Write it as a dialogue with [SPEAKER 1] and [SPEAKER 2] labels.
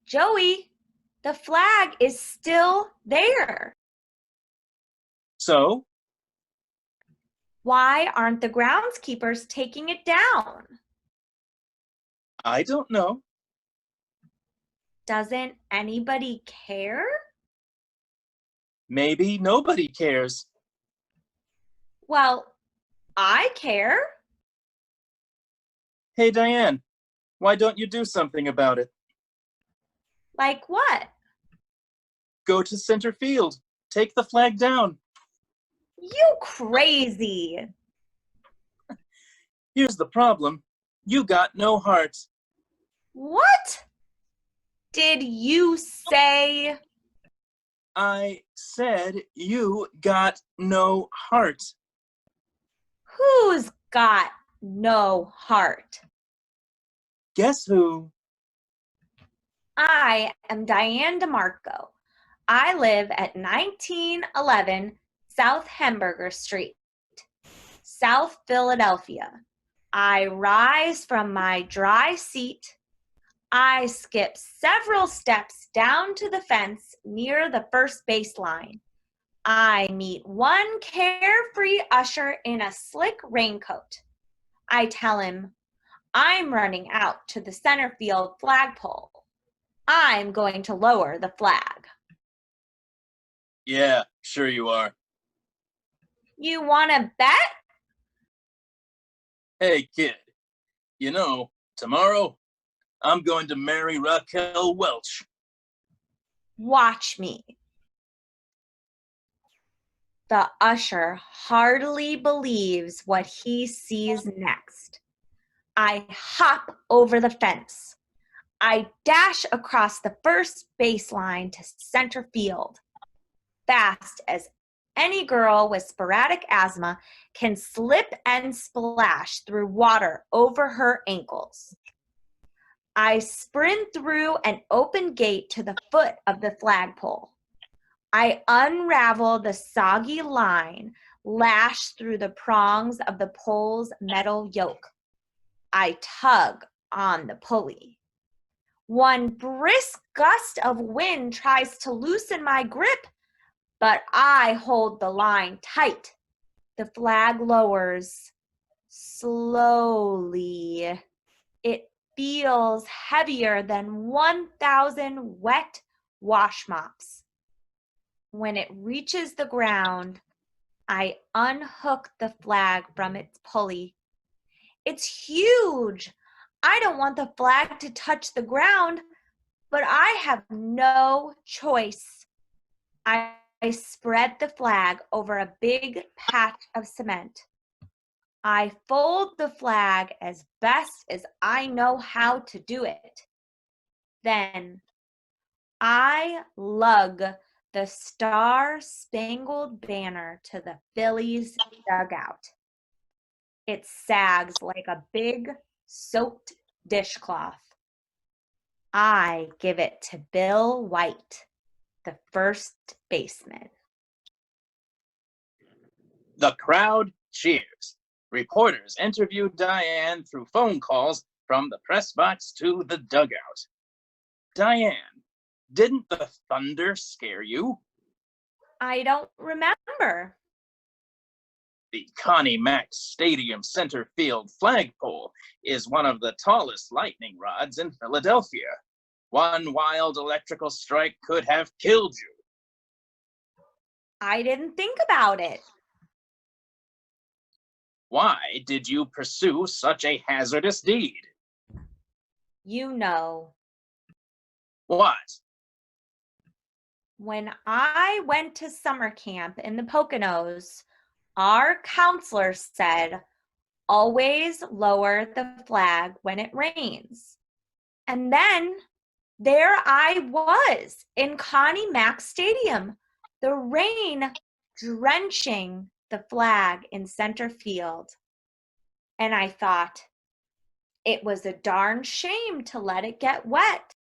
[SPEAKER 1] Joey, the flag is still there.
[SPEAKER 2] So,
[SPEAKER 1] Why aren't the groundskeepers taking it down?
[SPEAKER 2] I don't know.
[SPEAKER 1] Doesn't anybody care?
[SPEAKER 2] Maybe nobody cares.
[SPEAKER 1] Well, I care.
[SPEAKER 2] Hey, Diane, why don't you do something about it?
[SPEAKER 1] Like what?
[SPEAKER 2] Go to center field. Take the flag down.
[SPEAKER 1] You crazy.
[SPEAKER 2] Here's the problem. You got no heart.
[SPEAKER 1] What did you say?
[SPEAKER 2] I said you got no heart.
[SPEAKER 1] Who's got no heart?
[SPEAKER 2] Guess who?
[SPEAKER 1] I am Diane DeMarco. I live at 1911 South Hamburger Street, South Philadelphia. I rise from my dry seat. I skip several steps down to the fence near the first baseline. I meet one carefree usher in a slick raincoat. I tell him, I'm running out to the center field flagpole. I'm going to lower the flag.
[SPEAKER 2] Yeah, sure you are.
[SPEAKER 1] You want to bet?
[SPEAKER 2] Hey, kid, tomorrow I'm going to marry Raquel Welch.
[SPEAKER 1] Watch me. The usher hardly believes what he sees next. I hop over the fence. I dash across the first baseline to center field, fast as any girl with sporadic asthma can slip and splash through water over her ankles. I sprint through an open gate to the foot of the flagpole. I unravel the soggy line lashed through the prongs of the pole's metal yoke. I tug on the pulley. One brisk gust of wind tries to loosen my grip, but I hold the line tight. The flag lowers slowly. It feels heavier than 1,000 wet wash mops. When it reaches the ground, I unhook the flag from its pulley. It's huge. I don't want the flag to touch the ground, but I have no choice. I spread the flag over a big patch of cement. I fold the flag as best as I know how to do it. Then I lug the star-spangled banner to the Phillies dugout. It sags like a big soaked dishcloth. I give it to Bill White, the first baseman.
[SPEAKER 2] The crowd cheers. Reporters interviewed Diane through phone calls from the press box to the dugout. Diane, didn't the thunder scare you?
[SPEAKER 1] I don't remember.
[SPEAKER 2] The Connie Mack Stadium center field flagpole is one of the tallest lightning rods in Philadelphia. One wild electrical strike could have killed you.
[SPEAKER 1] I didn't think about it.
[SPEAKER 2] Why did you pursue such a hazardous deed?
[SPEAKER 1] You know,
[SPEAKER 2] What?
[SPEAKER 1] when I went to summer camp in the Poconos, our counselor said, always lower the flag when it rains. And then there I was in Connie Mack Stadium, the rain drenching the flag in center field. And I thought, it was a darn shame to let it get wet.